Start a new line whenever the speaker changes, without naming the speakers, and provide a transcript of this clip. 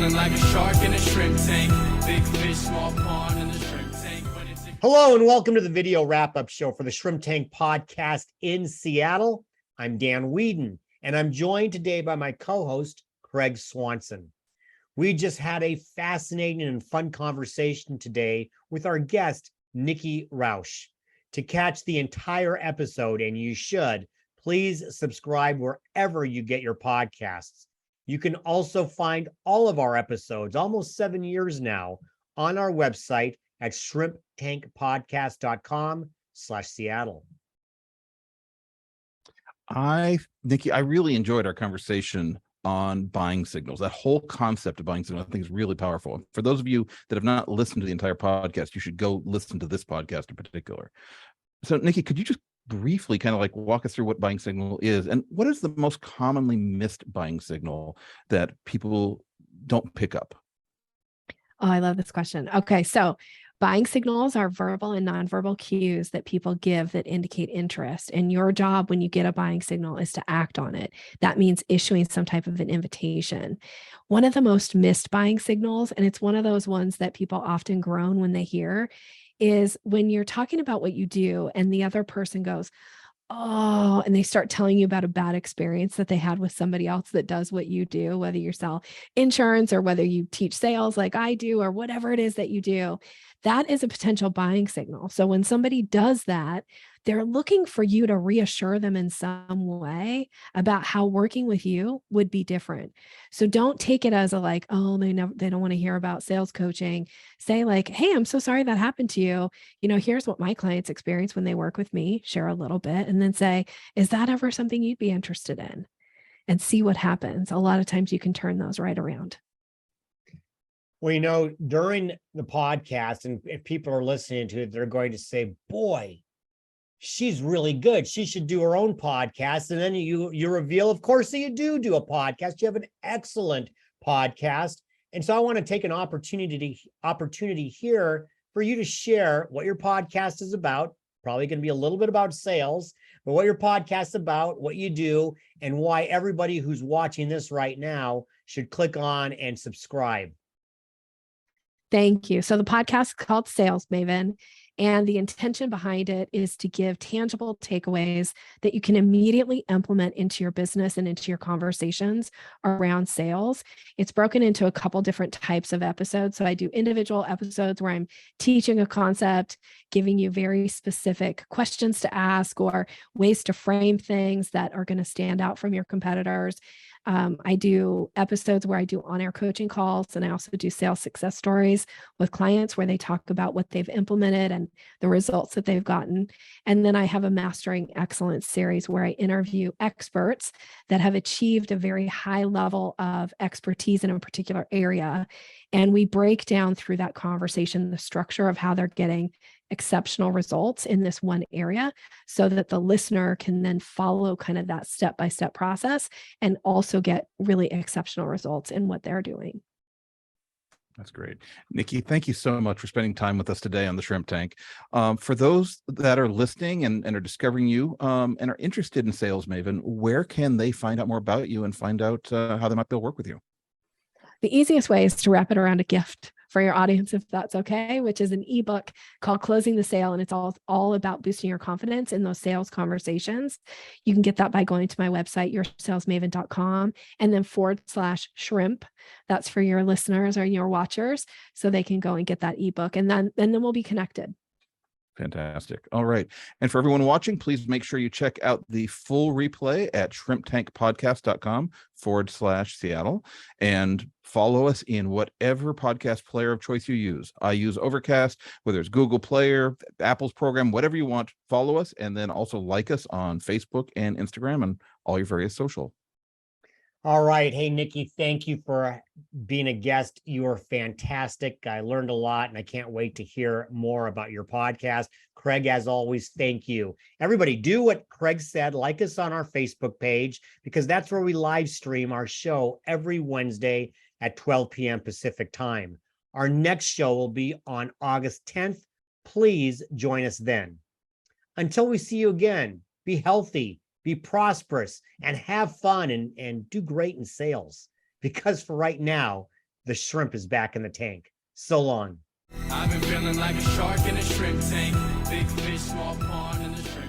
Swimming like a shark in a shrimp tank. Big fish, small pond in the shrimp tank.
Hello and welcome to the video wrap-up show for the Shrimp Tank podcast in Seattle. I'm Dan Whedon, and I'm joined today by my co-host, Craig Swanson. We just had a fascinating and fun conversation today with our guest, Nikki Rausch. To catch the entire episode, and you should, please subscribe wherever you get your podcasts. You can also find all of our episodes, almost 7 years now, on our website at shrimptankpodcast.com/Seattle.
Nikki, I really enjoyed our conversation on buying signals. That whole concept of buying signals, I think, is really powerful. For those of you that have not listened to the entire podcast, you should go listen to this podcast in particular. So, Nikki, could you just briefly kind of like walk us through what buying signal is, and what is the most commonly missed buying signal that people don't pick up?
Oh, I love this question. Okay, so buying signals are verbal and nonverbal cues that people give that indicate interest. And your job when you get a buying signal is to act on it. That means issuing some type of an invitation. One of the most missed buying signals, and it's one of those ones that people often groan when they hear, is when you're talking about what you do and the other person goes, oh, and they start telling you about a bad experience that they had with somebody else that does what you do, whether you sell insurance or whether you teach sales like I do, or whatever it is that you do. That is a potential buying signal. So when somebody does that, they're looking for you to reassure them in some way about how working with you would be different. So don't take it as a like, oh, they don't want to hear about sales coaching. Say like, hey, I'm so sorry that happened to you. You know, here's what my clients experience when they work with me, share a little bit, and then say, is that ever something you'd be interested in? And see what happens. A lot of times you can turn those right around.
Well, you know, during the podcast, and if people are listening to it, they're going to say, boy, she's really good. She should do her own podcast. And then you reveal, of course, that you do a podcast. You have an excellent podcast. And so I want to take an opportunity here for you to share what your podcast is about. Probably going to be a little bit about sales, but what your podcast is about, what you do, and why everybody who's watching this right now should click on and subscribe.
Thank you. So the podcast is called Sales Maven, and the intention behind it is to give tangible takeaways that you can immediately implement into your business and into your conversations around sales. It's broken into a couple different types of episodes. So I do individual episodes where I'm teaching a concept, giving you very specific questions to ask or ways to frame things that are going to stand out from your competitors. I do episodes where I do on-air coaching calls, and I also do sales success stories with clients where they talk about what they've implemented and the results that they've gotten. And then I have a Mastering Excellence series where I interview experts that have achieved a very high level of expertise in a particular area. And we break down through that conversation the structure of how they're getting exceptional results in this one area so that the listener can then follow kind of that step-by-step process and also get really exceptional results in what they're doing.
That's great. Nikki, thank you so much for spending time with us today on the Shrimp Tank. For those that are listening and are discovering you and are interested in Sales Maven, where can they find out more about you and find out how they might be able to work with you?
The easiest way is to wrap it around a gift for your audience, if that's okay, which is an ebook called Closing the Sale. And it's all about boosting your confidence in those sales conversations. You can get that by going to my website, yoursalesmaven.com, and then /shrimp. That's for your listeners or your watchers, so they can go and get that ebook. And then we'll be connected.
Fantastic. All right. And for everyone watching, please make sure you check out the full replay at shrimptankpodcast.com/Seattle and follow us in whatever podcast player of choice you use. I use Overcast, whether it's Google Player, Apple's program, whatever you want, follow us, and then also like us on Facebook and Instagram and all your various social.
All right. Hey, Nikki, thank you for being a guest. You are fantastic. I learned a lot, and I can't wait to hear more about your podcast. Craig, as always, thank you. Everybody, do what Craig said. Like us on our Facebook page, because that's where we live stream our show every Wednesday at 12 p.m. Pacific time. Our next show will be on August 10th. Please join us then. Until we see you again, be healthy, be prosperous, and have fun and do great in sales. Because for right now, the shrimp is back in the tank. So long.
I've been feeling like a shark in a shrimp tank. Big fish, small pond in the shrimp